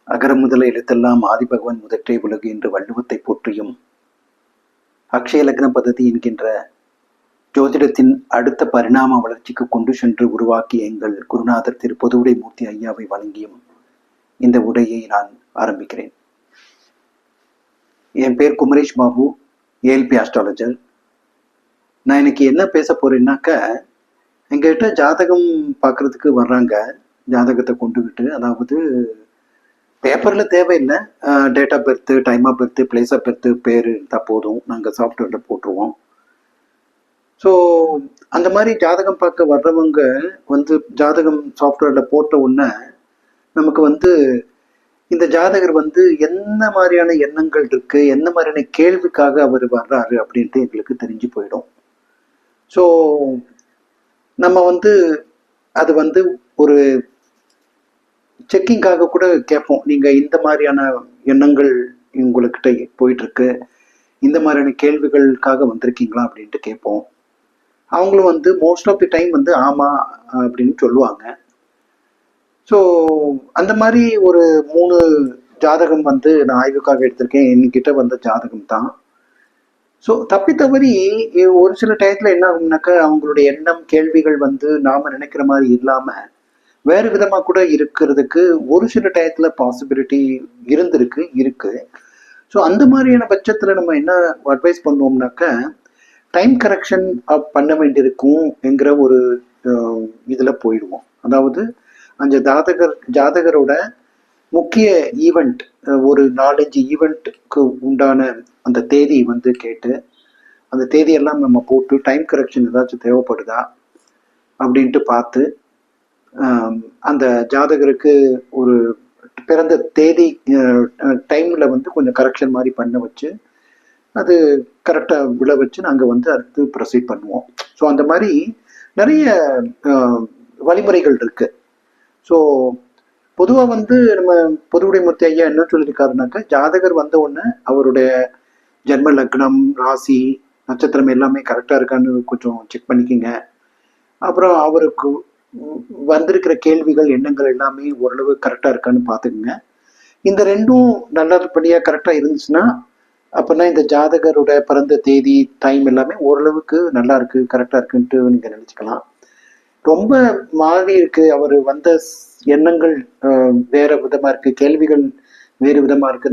அகர முதல எழுத்தெல்லாம் ஆதிபகவன் முதற்றே உலகு என்று வள்ளுவத்தை போற்றியும் அக்ஷய லக்ன பദ്ധதி என்கின்ற ஜோதிடத்தின் அடுத்த பரிணாம வளர்ச்சிக்கு கொண்டு சென்று உருவாக்கிய எங்கள் குருநாதர் திரு பொதுவுடை மூர்த்தி ஐயாவை வழங்கியும் இந்த உரையை நான் ஆரம்பிக்கிறேன். என் பேர் குமரேஷ் பாபு, ஏஎல்பி ஆஸ்ட்ராலஜர். நான் இன்னைக்கு என்ன பேச போறேன்னாக்க, எங்ககிட்ட ஜாதகம் பார்க்கறதுக்கு வர்றாங்க, ஜாதகத்தை கொண்டுகிட்டு. அதாவது பேப்பரில் தேவையில்லை, date of birth, time of birth, place of birth, பேர் இருந்தால் போதும், நாங்கள் சாஃப்ட்வேரில் போட்டுருவோம். ஸோ அந்த மாதிரி ஜாதகம் பார்க்க வர்றவங்க ஜாதகம் சாஃப்ட்வேரில் போட்ட உடனே நமக்கு இந்த ஜாதகர் என்ன மாதிரியான எண்ணங்கள் இருக்கு, என்ன மாதிரியான கேள்விக்காக அவர் வர்றாரு அப்படின்ட்டு எங்களுக்கு தெரிஞ்சு போயிடும். ஸோ நம்ம அது ஒரு செக்கிங்காக கூட கேட்போம். நீங்க இந்த மாதிரியான எண்ணங்கள் உங்ககிட்ட போயிட்டு இருக்கு, இந்த மாதிரியான கேள்விகளுக்காக வந்திருக்கீங்களா அப்படின்ட்டு கேட்போம். அவங்களும் மோஸ்ட் ஆஃப் தி டைம் ஆமா அப்படின்னு சொல்லுவாங்க. ஸோ அந்த மாதிரி ஒரு 3 ஜாதகம் நான் ஆய்வுக்காக எடுத்திருக்கேன். என்கிட்ட வந்த ஜாதகம் தான். ஸோ தப்பி தவறி ஒரு சில டயத்துல என்ன ஆகும்னாக்கா, அவங்களுடைய எண்ணம் கேள்விகள் நாம நினைக்கிற மாதிரி இல்லாம வேறு விதமா கூட இருக்கிறதுக்கு ஒரு சில டயத்துல பாசிபிலிட்டி இருக்கு. ஸோ அந்த மாதிரியான பட்சத்துல நம்ம என்ன அட்வைஸ் பண்ணுவோம்னாக்க, டைம் கரெக்ஷன் பண்ண வேண்டியிருக்கும் என்கிற ஒரு இதுல போயிடுவோம். அதாவது அந்த ஜாதகரோட முக்கிய ஈவெண்ட், ஒரு 4-5 ஈவெண்ட்டுக்கு உண்டான அந்த தேதி கேட்டு, அந்த தேதியெல்லாம் நம்ம போட்டு டைம் கரெக்ஷன் ஏதாச்சும் தேவைப்படுதா அப்படின்ட்டு பார்த்து, அந்த ஜாதகருக்கு ஒரு பிறந்த தேதி டைம்ல கொஞ்சம் கரெக்ஷன் மாதிரி பண்ண வச்சு, அது கரெக்டா விழ வச்சு நாங்கள் அடுத்து ப்ரொசீட் பண்ணுவோம். ஸோ அந்த மாதிரி நிறைய வழிமுறைகள் இருக்கு. ஸோ பொதுவாக நம்ம பொதுவுடை மூர்த்தி ஐயா என்ன சொல்லியிருக்காருனாக்கா, ஜாதகர் வந்த உடனே அவருடைய ஜென்ம லக்னம், ராசி, நட்சத்திரம் எல்லாமே கரெக்டா இருக்கான்னு கொஞ்சம் செக் பண்ணிக்கோங்க. அப்புறம் அவருக்கு வந்திருக்கிற கேள்விகள், எண்ணங்கள் எல்லாமே ஓரளவு கரெக்டா இருக்கான்னு பார்த்துக்குங்க. இந்த ரெண்டும் நல்லபடியா கரெக்டா இருந்துச்சுன்னா, அப்படின்னா இந்த ஜாதகரோட பிறந்த தேதி, டைம் எல்லாமே ஓரளவுக்கு நல்லா இருக்கு, கரெக்டா இருக்குன்ட்டு நீங்க நினைச்சுக்கலாம். ரொம்ப மாறி இருக்கு, அவர் வந்த எண்ணங்கள் வேற விதமா இருக்கு, கேள்விகள் வேறு விதமா இருக்கு,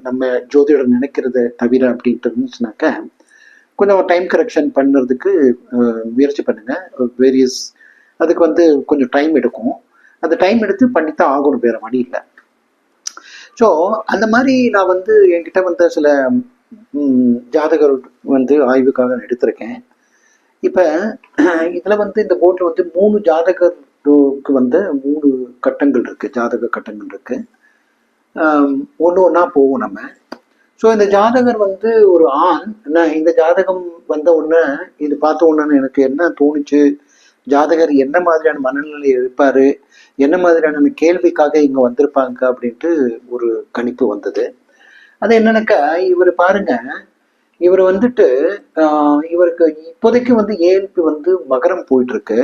நம்ம ஜோதிடர் நினைக்கிறத தவிர அப்படின்ட்டு இருந்துச்சுனாக்க, கொஞ்சம் டைம் கரெக்ஷன் பண்ணுறதுக்கு முயற்சி பண்ணுங்க. வேரியஸ் அதுக்கு கொஞ்சம் டைம் எடுக்கும். அந்த டைம் எடுத்து பண்ணித்தான் ஆகணும், வேற வழி இல்லை. ஸோ அந்த மாதிரி நான் என்கிட்ட சில ஜாதகர் ஆய்வுக்காக எடுத்திருக்கேன். இப்போ இதுல இந்த போர்ட்ல 3 ஜாதகருக்கு 3 கட்டங்கள் இருக்கு, ஜாதக கட்டங்கள் இருக்கு. ஒன்று ஒன்றா போவோம் நம்ம. ஸோ இந்த ஜாதகர் ஒரு ஆண். இந்த ஜாதகம் வந்த உடனே இது பார்த்த உடனே எனக்கு என்ன தோணுச்சு, ஜாதகர் என்ன மாதிரியான மனநிலை இருப்பாரு, என்ன மாதிரியான கேள்விக்காக இங்க வந்திருப்பாங்க அப்படின்ட்டு ஒரு கணிப்பு வந்தது. அது என்னன்னாக்கா, இவர் பாருங்க, இவர் இவருக்கு இப்போதைக்கு ஏஎல்பி மகரம் போயிட்டு இருக்கு,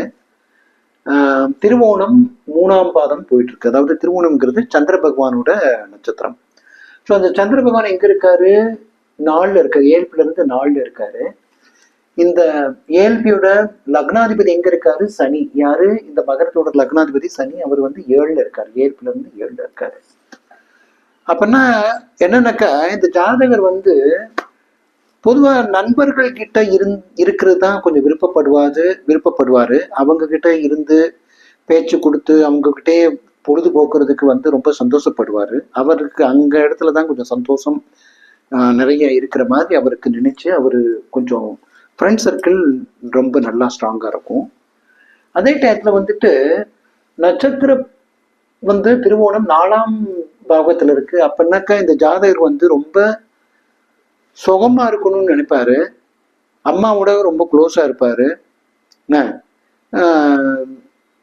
திருவோணம் 3ஆம் பாதம் போயிட்டு இருக்கு. அதாவது திருவோணம்ங்கிறது சந்திர பகவானோட நட்சத்திரம். ஸோ அந்த சந்திர பகவான் எங்க இருக்காரு, 4ல இருக்காரு, ஏஎல்பில இருந்து 4ல இருக்காரு. இந்த ஏஎல்பியோட லக்னாதிபதி எங்க இருக்காரு, சனி. யாரு, இந்த மகரத்தோட லக்னாதிபதி சனி. அவர் 7ல இருக்காரு, ஏஎல்பில இருந்து 7ல இருக்காரு. அப்படின்னா என்னன்னாக்கா, இந்த ஜாதகர் பொதுவா நண்பர்கள் கிட்ட இருக்கிறது தான் கொஞ்சம் விருப்பப்படுவாரு. அவங்க கிட்ட இருந்து பேச்சு கொடுத்து அவங்க கிட்டே பொழுதுபோக்குறதுக்கு ரொம்ப சந்தோஷப்படுவாரு. அவருக்கு அங்க இடத்துலதான் கொஞ்சம் சந்தோஷம் நிறைய இருக்கிற மாதிரி அவருக்கு நினைச்சு, அவரு கொஞ்சம் ஃப்ரெண்ட் சர்க்கிள் ரொம்ப நல்லா ஸ்ட்ராங்கா இருக்கும். அதே டயத்துல நட்சத்திரம் திருவோணம் 4ஆம் பாகத்துல இருக்கு. அப்படின்னாக்கா இந்த ஜாதகர் ரொம்ப சுகமா இருக்கணும்னு நினைப்பாரு, அம்மாவோட ரொம்ப க்ளோஸா இருப்பாரு.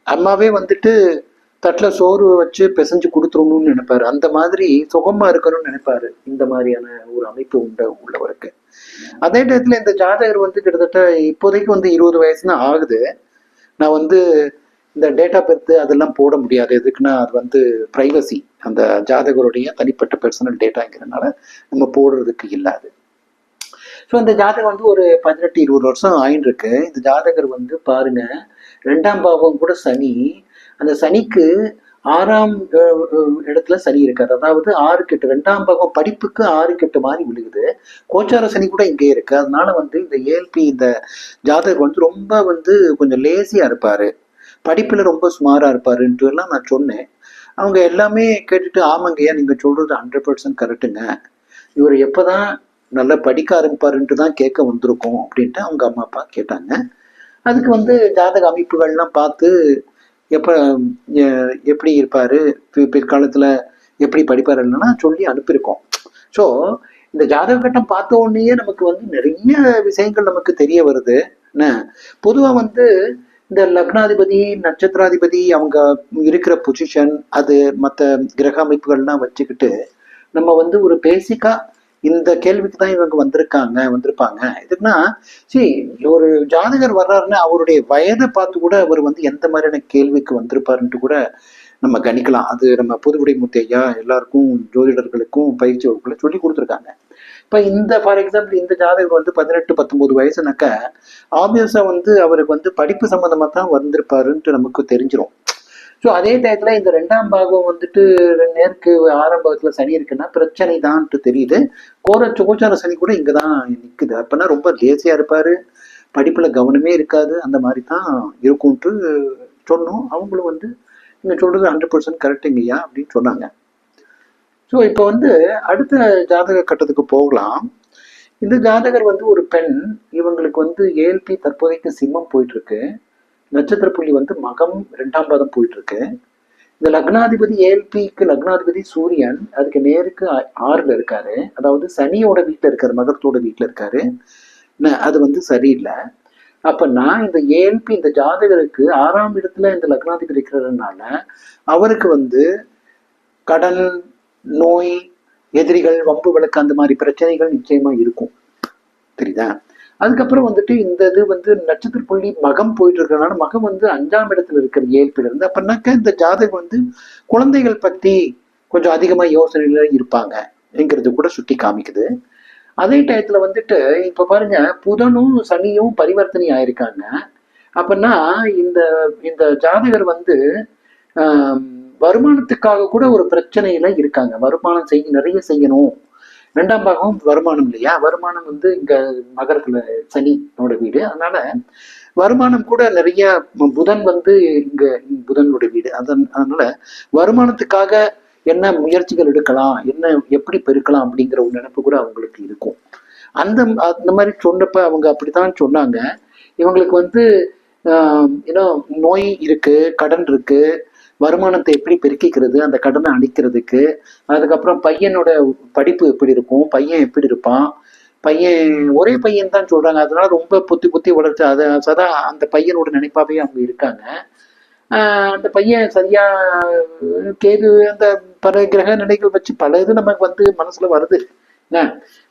அம்மாவே தட்டுல சோறு வச்சு பிசைஞ்சு கொடுத்துடணும்னு நினைப்பாரு. அந்த மாதிரி சுகமா இருக்கணும்னு நினைப்பாரு. இந்த மாதிரியான ஒரு அமைப்பு உள்ளவருக்கு. அதே டயத்துல இந்த ஜாதகர் கிட்டத்தட்ட இப்போதைக்கு 20 வயசு தான் ஆகுது. நான் இந்த டேட்டா பெர்த் அதெல்லாம் போட முடியாது. எதுக்குன்னா அது வந்து பிரைவசி, அந்த ஜாதகருடைய தனிப்பட்ட பர்சனல் டேட்டாங்கிறதுனால நம்ம போடுறதுக்கு இல்லாது. ஸோ இந்த ஜாதகம் வந்து ஒரு 18-20 வருஷம் ஆயின்னு இருக்கு. இந்த ஜாதகர் வந்து பாருங்க, 2ஆம் பாவம் கூட சனி, அந்த சனிக்கு 6ஆம் இடத்துல சனி இருக்காரு. அதாவது 6-8, 2ஆம் பாவம் படிப்புக்கு 6-8 மாதிரி விழுகுது. கோச்சார சனி கூட இங்கே இருக்கு. அதனால வந்து இந்த ஏஎல்பி இந்த ஜாதகர் வந்து ரொம்ப வந்து கொஞ்சம் லேசியா இருப்பாரு, படிப்புல ரொம்ப சுமாரா இருப்பாருன்ட்டு எல்லாம் நான் சொன்னேன். அவங்க எல்லாமே கேட்டுட்டு, ஆமாங்கய்யா நீங்க சொல்றது 100% கரெக்டுங்க, இவர் எப்பதான் நல்லா படிக்க ஆரம்பிப்பாருன்ட்டு தான் கேட்க வந்திருக்கோம் அப்படின்ட்டு அவங்க அம்மா அப்பா கேட்டாங்க. அதுக்கு வந்து ஜாதக அமைப்புகள்லாம் பார்த்து எப்ப எப்படி இருப்பாரு, பிற்காலத்துல எப்படி படிப்பாரு இல்லைன்னா சொல்லி அனுப்பியிருக்கோம். ஸோ இந்த ஜாதக கட்டம் பார்த்த உடனேயே நமக்கு வந்து நிறைய விஷயங்கள் நமக்கு தெரிய வருது. என்ன பொதுவா வந்து இந்த லக்னாதிபதி நட்சத்திராதிபதி அவங்க இருக்கிற பொசிஷன், அது மற்ற கிரக அமைப்புகள்லாம் வச்சுக்கிட்டு நம்ம வந்து ஒரு பேசிக்கா இந்த கேள்விக்கு தான் இவங்க வந்திருப்பாங்க. எதுக்குன்னா சரி, ஒரு ஜாதகர் வர்றாருன்னா அவருடைய வயதை பார்த்து கூட அவர் வந்து எந்த மாதிரியான கேள்விக்கு வந்திருப்பாருன்ட்டு கூட நம்ம கணிக்கலாம். அது நம்ம புதுவுடை முத்தையா எல்லாருக்கும் ஜோதிடர்களுக்கும் பயிற்சி வகுப்புல சொல்லி கொடுத்துருக்காங்க. இப்ப இந்த ஃபார் எக்ஸாம்பிள் இந்த ஜாதகர் வந்து 18-19 வயசுனாக்க ஆப்வியஸா வந்து அவருக்கு வந்து படிப்பு சம்பந்தமா தான் வந்திருப்பாருன்ட்டு நமக்கு தெரிஞ்சிடும். ஸோ அதே டயத்துல இந்த 2ஆம் பாகம் வந்துட்டு நேருக்கு 6ஆம் பாகத்துல சனி இருக்குன்னா பிரச்சனை தான்ட்டு தெரியுது. கோச்சார சனி கூட இங்கதான் நிக்குது. அப்பனா ரொம்ப லேசியா இருப்பாரு, படிப்புல கவனமே இருக்காது, அந்த மாதிரி தான் இருக்கும்ட்டு சொன்னோம். அவங்களும் வந்து நீங்க சொல்றது 100% கரெக்டுங்கய்யா அப்படின்னு சொன்னாங்க. ஸோ இப்போ வந்து அடுத்த ஜாதக கட்டத்துக்கு போகலாம். இந்த ஜாதகர் வந்து ஒரு பெண், இவங்களுக்கு வந்து ஏஎல்பி தற்போதைக்கு சிம்மம் போயிட்டு இருக்கு, நட்சத்திர புள்ளி வந்து மகம் 2ஆம் பாதம் போயிட்டு இருக்கு. இந்த லக்னாதிபதி ஏஎல்பிக்கு லக்னாதிபதி சூரியன் அதுக்கு நேருக்கு 6ல இருக்காரு, அதாவது சனியோட வீட்டுல இருக்காரு, மகரத்தோட வீட்டுல இருக்காரு. அது வந்து சரியில்லை. அப்ப நான் இந்த ஏஎல்பி இந்த ஜாதகருக்கு 6ஆம் இடத்துல இந்த லக்னாதிபதி இருக்கிறதுனால அவருக்கு வந்து கடன், நோய், எதிரிகள், வம்பு வழக்கு அந்த மாதிரி பிரச்சனைகள் நிச்சயமா இருக்கும். தெரியுதா? அதுக்கப்புறம் வந்துட்டு இந்த இது வந்து நட்சத்திர புள்ளி மகம் போயிட்டு இருக்கிறதுனால மகம் வந்து 5ஆம் இடத்துல இருக்கிற ஏஎல்பில இருந்து, அப்பனாக்க இந்த ஜாதகம் வந்து குழந்தைகள் பத்தி கொஞ்சம் அதிகமா யோசனையில இருப்பாங்கங்கிறது கூட சுட்டி காமிக்குது. அதே டயத்துல வந்துட்டு இப்ப பாருங்க, புதனும் சனியும் பரிவர்த்தனை ஆயிருக்காங்க. அப்படின்னா இந்த இந்த ஜாதகர் வந்து வருமானத்துக்காக கூட ஒரு பிரச்சனையில இருக்காங்க. வருமானம் நிறைய செய்யணும். 2ஆம் பாகம் வருமானம் இல்லையா, வருமானம் வந்து இங்க மகரத்துல சனியோட வீடு, அதனால வருமானம் கூட நிறைய, புதன் வந்து இங்க புதனோட வீடு, அதனால வருமானத்துக்காக என்ன முயற்சிகள் எடுக்கலாம், என்ன எப்படி பெருக்கலாம் அப்படிங்கிற ஒரு நினைப்பு கூட அவங்களுக்கு இருக்கும். அந்த மாதிரி சொன்னப்ப அவங்க அப்படித்தான் சொன்னாங்க. இவங்களுக்கு வந்து ஏன்னா நோய் இருக்கு, கடன் இருக்கு, வருமானத்தை எப்படி பெருக்கிக்கிறது, அந்த கடனை அடிக்கிறதுக்கு, அதுக்கப்புறம் பையனோட படிப்பு எப்படி இருக்கும், பையன் எப்படி இருப்பான், பையன் ஒரே பையன் தான் சொல்றாங்க, அதனால ரொம்ப புத்தி வளர்ச்சி, அதை சதா அந்த பையனோட நினைப்பாவே அவங்க இருக்காங்க. அந்த பையன் சரியா கேது அந்த பல கிரக நிலைகள் வச்சு பல இது நமக்கு வந்து மனசுல வருது.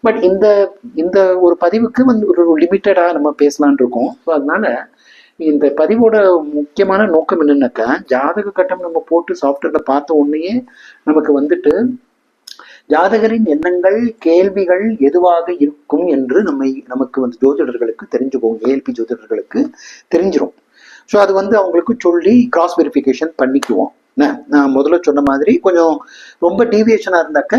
பட் இந்த இந்த ஒரு பதிவுக்கு வந்து ஒரு லிமிட்டடா நம்ம பேசலான் இருக்கோம். ஸோ அதனால இந்த பதிவோட முக்கியமான நோக்கம் என்னன்னாக்கா, ஜாதக கட்டம் நம்ம போட்டு சாஃப்ட்வேர்ல பார்த்த உடனேயே நமக்கு வந்துட்டு ஜாதகரின் எண்ணங்கள், கேள்விகள் எதுவாக இருக்கும் என்று நமக்கு வந்து ஜோதிடர்களுக்கு தெரிஞ்சுக்கும், ஏஎல்பி ஜோதிடர்களுக்கு தெரிஞ்சிடும். ஸோ அது வந்து அவங்களுக்கு சொல்லி கிராஸ் வெரிஃபிகேஷன் பண்ணிக்குவோம். நான் முதல்ல சொன்ன மாதிரி கொஞ்சம் ரொம்ப டீவியேஷனாக இருந்தாக்க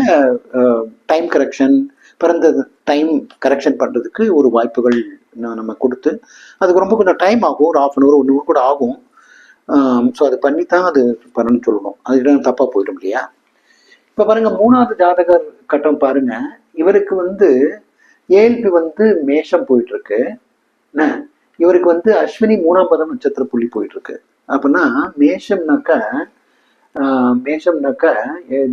டைம் கரெக்ஷன், பிறந்த டைம் கரெக்ஷன் பண்ணுறதுக்கு ஒரு வாய்ப்புகள் நம்ம கொடுத்து, அதுக்கு ரொம்ப கொஞ்சம் டைம் ஆகும், ஒரு 1/2 hour 1 hour கூட ஆகும். ஸோ அது பண்ணி தான் அது பண்ணணும்னு சொல்லணும், அது தப்பாக போயிடும் இல்லையா. இப்போ பாருங்க, 3வது ஜாதகர் கட்டம் பாருங்க, இவருக்கு வந்து ஏஎல்பி வந்து மேஷம் போயிட்டு இருக்கு, இவருக்கு வந்து அஸ்வினி 3ஆம் பாதம் நட்சத்திர புள்ளி போயிட்டு இருக்கு. அப்படின்னா மேஷம்னாக்க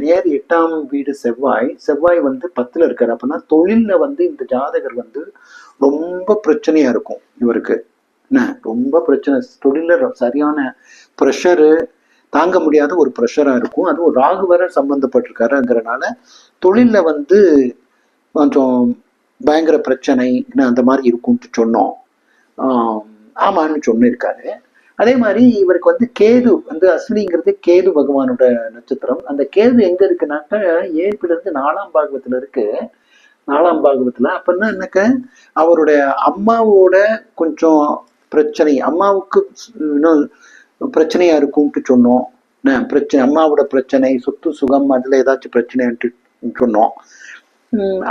நேர் 8ஆம் வீடு செவ்வாய் வந்து 10ல இருக்காரு. அப்படின்னா தொழில்ல வந்து இந்த ஜாதகர் வந்து ரொம்ப பிரச்சனையா இருக்கும் இவருக்கு. ரொம்ப பிரச்சனை, தொழில சரியான ப்ரெஷரு, தாங்க முடியாத ஒரு ப்ரெஷரா இருக்கும். அதுவும் ராகு வர சம்பந்தப்பட்டிருக்காருங்கிறனால தொழில்ல வந்து கொஞ்சம் பயங்கர பிரச்சனை அந்த மாதிரி இருக்கும்ட்டு சொன்னோம். ஆமான்னு சொன்னிருக்காரு. அதே மாதிரி இவருக்கு வந்து கேது வந்து அஸ்வினிங்கிறது கேது பகவானோட நட்சத்திரம். அந்த கேது எங்க இருக்குனாக்க ஏழ்பில இருந்து 4ஆம் பாகவத்துல இருக்கு. 4ஆம் பாகவத்துல அப்படின்னா என்னக்க அவருடைய அம்மாவோட கொஞ்சம் பிரச்சனை, அம்மாவுக்கு இன்னும் பிரச்சனையா இருக்கும்ட்டு சொன்னோம். பிரச்சனை, அம்மாவோட பிரச்சனை, சொத்து சுகம் அதுல ஏதாச்சும் பிரச்சனைன்ட்டு சொன்னோம்.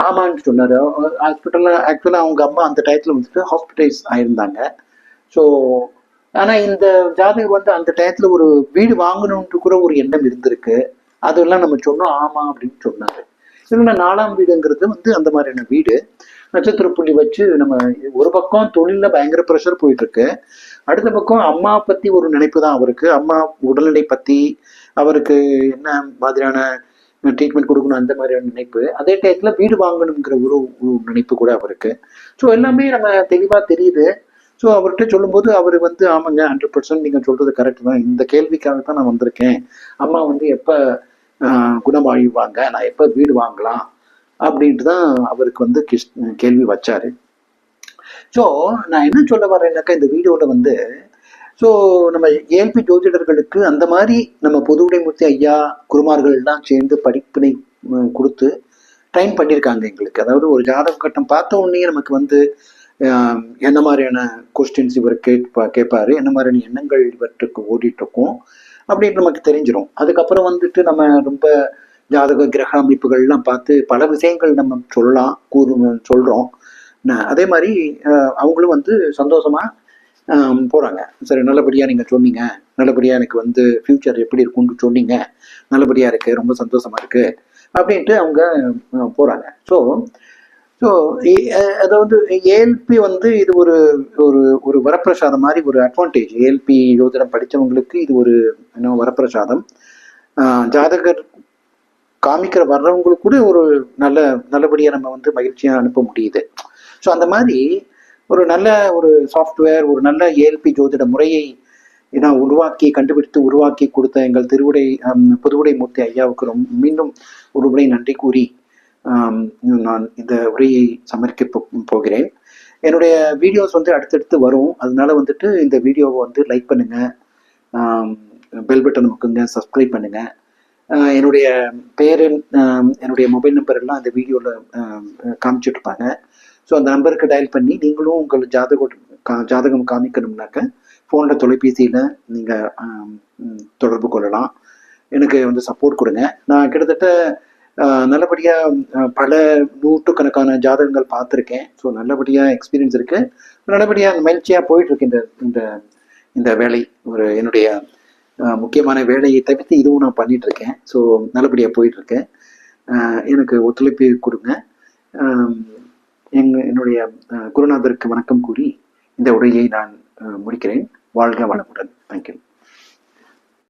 ஆமான்னு சொன்னாரு. ஹாஸ்பிட்டல்ல ஆக்சுவலா அவங்க அம்மா அந்த டயத்துல வந்துட்டு ஹாஸ்பிட்டலைஸ் ஆயிருந்தாங்க. ஸோ ஆனா இந்த ஜாதகம் வந்து அந்த டயத்துல ஒரு வீடு வாங்கணும்னு கூட ஒரு எண்ணம் இருந்திருக்கு. அதெல்லாம் நம்ம சொன்னோம் ஆமா அப்படின்னு சொன்னாரு. இன்னொன்று 4ஆம் வீடுங்கிறது வந்து அந்த மாதிரியான வீடு. நட்சத்திர புள்ளி வச்சு நம்ம ஒரு பக்கம் தொழில பயங்கர ப்ரெஷர் போயிட்டு இருக்கு, அடுத்த பக்கம் அம்மா பத்தி ஒரு நினைப்பு தான் அவருக்கு. அம்மா உடல்நிலை பத்தி அவருக்கு என்ன மாதிரியான ட்ரீட்மெண்ட் கொடுக்கணும் அந்த மாதிரியான நினைப்பு. அதே டயத்துல வீடு வாங்கணுங்கிற ஒரு நினைப்பு கூட அவருக்கு. ஸோ எல்லாமே நம்ம தெளிவா தெரியுது. ஸோ அவர்கிட்ட சொல்லும்போது அவர் வந்து ஆமாங்க 100% நீங்க சொல்றது கரெக்ட் தான், இந்த கேள்விக்காக தான் நான் வந்திருக்கேன், அம்மா வந்து எப்ப குணமாகிவாங்க, நான் எப்ப வீடு வாங்கலாம் அப்படின்ட்டு தான் அவருக்கு வந்து கேள்வி வச்சாரு. ஸோ நான் என்ன சொல்ல வரேன்னாக்கா இந்த வீடியோல வந்து ஸோ நம்ம ஏல்பி ஜோதிடர்களுக்கு அந்த மாதிரி நம்ம பொதுவுடைமூர்த்தி ஐயா குருமார்கள்லாம் சேர்ந்து படிப்பினை கொடுத்து ட்ரைன் பண்ணியிருக்காங்க எங்களுக்கு. அதாவது ஒரு ஜாதக கட்டம் பார்த்த உடனே நமக்கு வந்து என்ன மாதிரியான கொஸ்டின்ஸ் இவர் கேட்பாரு, என்ன மாதிரியான எண்ணங்கள் இவற்றுக்கு ஓடிட்டு இருக்கும் அப்படின்னு நமக்கு தெரிஞ்சிடும். அதுக்கப்புறம் வந்துட்டு நம்ம ரொம்ப ஜாதக கிரக அமைப்புகள்லாம் பார்த்து பல விஷயங்கள் நம்ம சொல்றோம். அதே மாதிரி அவங்களும் வந்து சந்தோஷமா போறாங்க. சரி, நல்லபடியா நீங்க சொன்னீங்க, நல்லபடியா எனக்கு வந்து ஃபியூச்சர் எப்படி இருக்கும்னு சொன்னீங்க, நல்லபடியா இருக்கு, ரொம்ப சந்தோஷமா இருக்கு அப்படின்ட்டு அவங்க போறாங்க. ஸோ ஸோ அதாவது ஏஎல்பி வந்து இது ஒரு ஒரு ஒரு வரப்பிரசாதம் மாதிரி ஒரு அட்வான்டேஜ். ஏஎல்பி யோஜனம் படித்தவங்களுக்கு இது ஒரு வரப்பிரசாதம். ஜாதகர் காமிக்கிற வர்றவங்களுக்கு கூட ஒரு நல்லபடியாக நம்ம வந்து மகிழ்ச்சியாக அனுப்ப முடியுது. ஸோ அந்த மாதிரி ஒரு நல்ல ஒரு சாஃப்ட்வேர், ஒரு நல்ல ஏஎல்பி ஜோதிட முறையை நான் கண்டுபிடித்து உருவாக்கி கொடுத்த எங்கள் பொதுவுடைமூர்த்தி ஐயாவுக்கு மீண்டும் ஒரு முறை நன்றி கூறி நான் இந்த உரையை சமர்ப்பிக்க போகிறேன். என்னுடைய வீடியோஸ் வந்து அடுத்தடுத்து வரும், அதனால வந்துட்டு இந்த வீடியோவை வந்து லைக் பண்ணுங்க, பெல் பட்டன் முக்குங்க, சப்ஸ்கிரைப் பண்ணுங்க. என்னுடைய பேர், என்னுடைய மொபைல் நம்பர் எல்லாம் அந்த வீடியோவில் காமிச்சிட்டு இருப்பாங்க. ஸோ அந்த நம்பருக்கு டயல் பண்ணி நீங்களும் உங்கள் ஜாதகம் காமிக்கணும்னாக்க ஃபோனில் தொலைபேசியில் நீங்கள் தொடர்பு கொள்ளலாம். எனக்கு வந்து சப்போர்ட் கொடுங்க. நான் கிட்டத்தட்ட நல்லபடியாக பல நூற்றுக்கணக்கான ஜாதகங்கள் பார்த்துருக்கேன். ஸோ நல்லபடியாக எக்ஸ்பீரியன்ஸ் இருக்கு, நல்லபடியாக மகிழ்ச்சியாக போயிட்டுருக்கு இந்த இந்த வேலை. ஒரு என்னுடைய முக்கியமான வேலையை தவிர்த்து இதுவும் நான் பண்ணிட்டு இருக்கேன். ஸோ நல்லபடியாக போயிட்டுருக்கேன். எனக்கு ஒத்துழைப்பு கொடுங்க. என்னுடைய குருநாதருக்கு வணக்கம் கூறி இந்த உரையை நான் முடிக்கிறேன். வாழ்க வளமுடன். தேங்க்யூ.